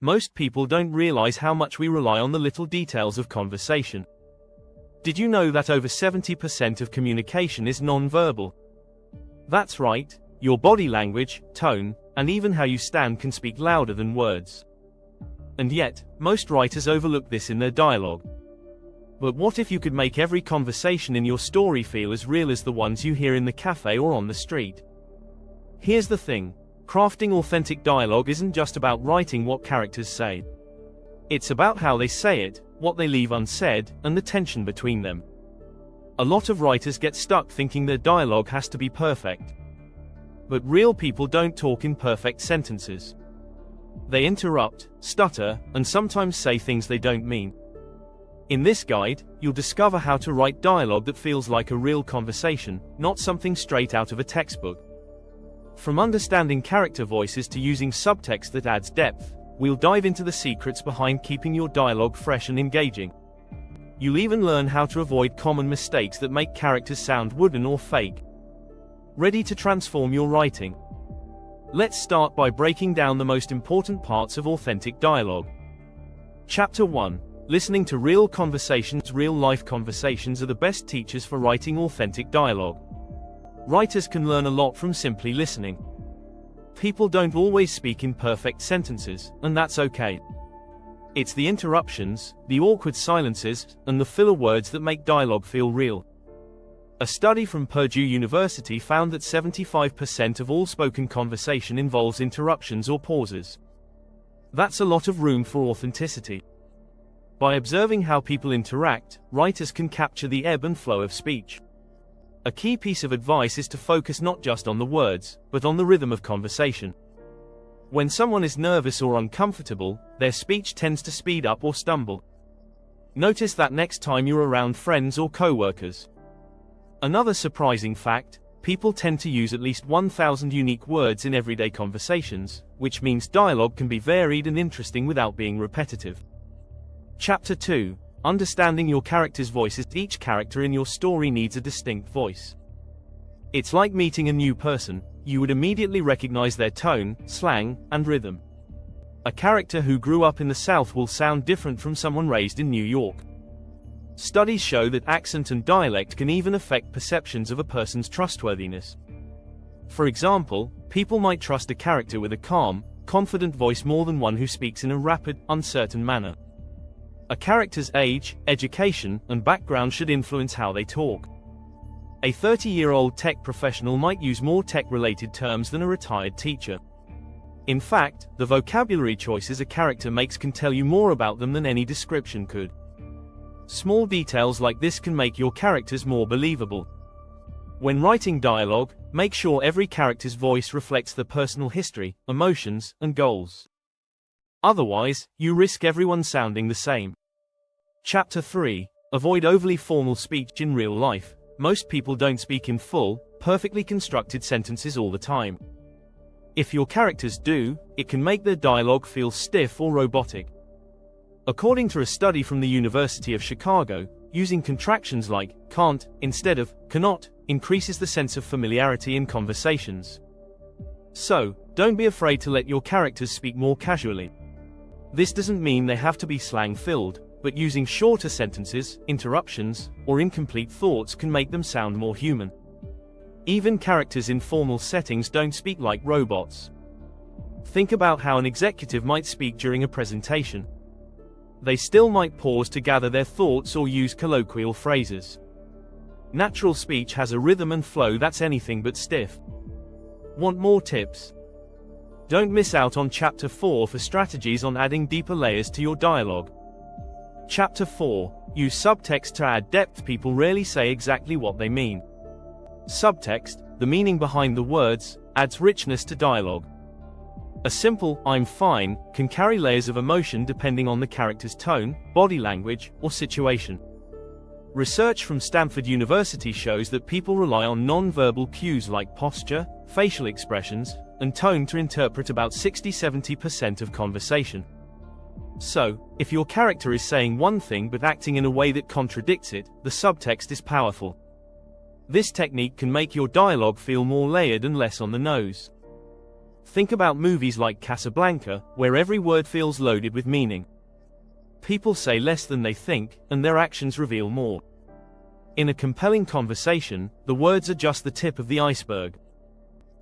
Most people don't realize how much we rely on the little details of conversation. Did you know that over 70% of communication is non-verbal? That's right, your body language, tone, and even how you stand can speak louder than words. And yet, most writers overlook this in their dialogue. But what if you could make every conversation in your story feel as real as the ones you hear in the cafe or on the street? Here's the thing. Crafting authentic dialogue isn't just about writing what characters say. It's about how they say it, what they leave unsaid, and the tension between them. A lot of writers get stuck thinking their dialogue has to be perfect. But real people don't talk in perfect sentences. They interrupt, stutter, and sometimes say things they don't mean. In this guide, you'll discover how to write dialogue that feels like a real conversation, not something straight out of a textbook. From understanding character voices to using subtext that adds depth, we'll dive into the secrets behind keeping your dialogue fresh and engaging. You'll even learn how to avoid common mistakes that make characters sound wooden or fake. Ready to transform your writing? Let's start by breaking down the most important parts of authentic dialogue. Chapter 1. Listening to real conversations. Real-life conversations are the best teachers for writing authentic dialogue. Writers can learn a lot from simply listening. People don't always speak in perfect sentences, and that's okay. It's the interruptions, the awkward silences, and the filler words that make dialogue feel real. A study from Purdue University found that 75% of all spoken conversation involves interruptions or pauses. That's a lot of room for authenticity. By observing how people interact, writers can capture the ebb and flow of speech. A key piece of advice is to focus not just on the words, but on the rhythm of conversation. When someone is nervous or uncomfortable, their speech tends to speed up or stumble. Notice that next time you're around friends or co-workers. Another surprising fact, people tend to use at least 1,000 unique words in everyday conversations, which means dialogue can be varied and interesting without being repetitive. Chapter 2. Understanding your character's voices. Each character in your story needs a distinct voice. It's like meeting a new person. You would immediately recognize their tone, slang, and rhythm. A character who grew up in the South will sound different from someone raised in New York. Studies show that accent and dialect can even affect perceptions of a person's trustworthiness. For example, people might trust a character with a calm, confident voice more than one who speaks in a rapid, uncertain manner. A character's age, education, and background should influence how they talk. A 30-year-old tech professional might use more tech-related terms than a retired teacher. In fact, the vocabulary choices a character makes can tell you more about them than any description could. Small details like this can make your characters more believable. When writing dialogue, make sure every character's voice reflects their personal history, emotions, and goals. Otherwise, you risk everyone sounding the same. Chapter 3. Avoid overly formal speech. In real life, most people don't speak in full, perfectly constructed sentences all the time. If your characters do, it can make their dialogue feel stiff or robotic. According to a study from the University of Chicago, using contractions like can't instead of cannot increases the sense of familiarity in conversations. So, don't be afraid to let your characters speak more casually. This doesn't mean they have to be slang-filled, but using shorter sentences, interruptions, or incomplete thoughts can make them sound more human. Even characters in formal settings don't speak like robots. Think about how an executive might speak during a presentation. They still might pause to gather their thoughts or use colloquial phrases. Natural speech has a rhythm and flow that's anything but stiff. Want more tips? Don't miss out on Chapter 4 for strategies on adding deeper layers to your dialogue. Chapter 4. Use subtext to add depth. People rarely say exactly what they mean. Subtext, the meaning behind the words, adds richness to dialogue. A simple "I'm fine" can carry layers of emotion depending on the character's tone, body language, or situation. Research from Stanford University shows that people rely on non-verbal cues like posture, facial expressions, and tone to interpret about 60–70% of conversation. So, if your character is saying one thing but acting in a way that contradicts it, the subtext is powerful. This technique can make your dialogue feel more layered and less on the nose. Think about movies like Casablanca, where every word feels loaded with meaning. People say less than they think, and their actions reveal more. In a compelling conversation, the words are just the tip of the iceberg.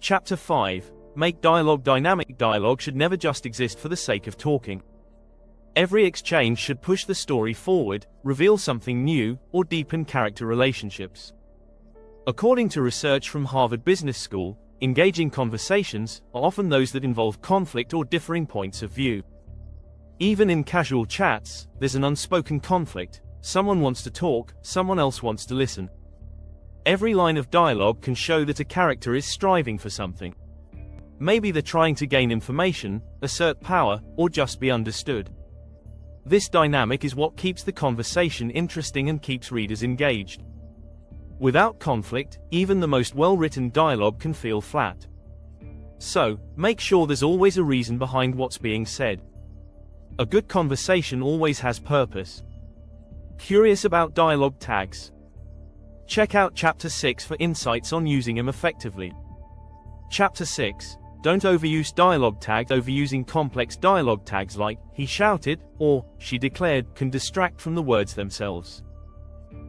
Chapter 5. Make dialogue dynamic. Dialogue should never just exist for the sake of talking. Every exchange should push the story forward, reveal something new, or deepen character relationships. According to research from Harvard Business School, engaging conversations are often those that involve conflict or differing points of view. Even in casual chats, there's an unspoken conflict. Someone wants to talk, someone else wants to listen. Every line of dialogue can show that a character is striving for something. Maybe they're trying to gain information, assert power, or just be understood. This dynamic is what keeps the conversation interesting and keeps readers engaged. Without conflict, even the most well-written dialogue can feel flat. So, make sure there's always a reason behind what's being said. A good conversation always has purpose. Curious about dialogue tags? Check out Chapter 6 for insights on using them effectively. Chapter 6. Don't overuse dialogue tags. Overusing complex dialogue tags like, he shouted, or, she declared, can distract from the words themselves.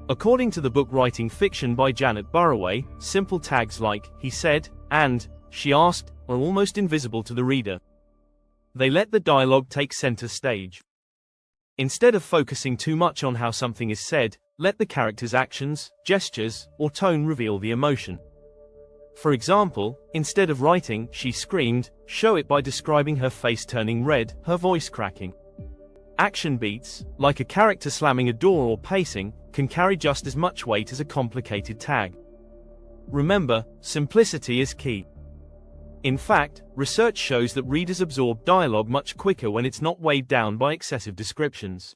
According to the book Writing Fiction by Janet Burroway, simple tags like, he said, and, she asked, are almost invisible to the reader. They let the dialogue take center stage. Instead of focusing too much on how something is said, let the character's actions, gestures, or tone reveal the emotion. For example, instead of writing, she screamed, show it by describing her face turning red, her voice cracking. Action beats, like a character slamming a door or pacing, can carry just as much weight as a complicated tag. Remember, simplicity is key. In fact, research shows that readers absorb dialogue much quicker when it's not weighed down by excessive descriptions.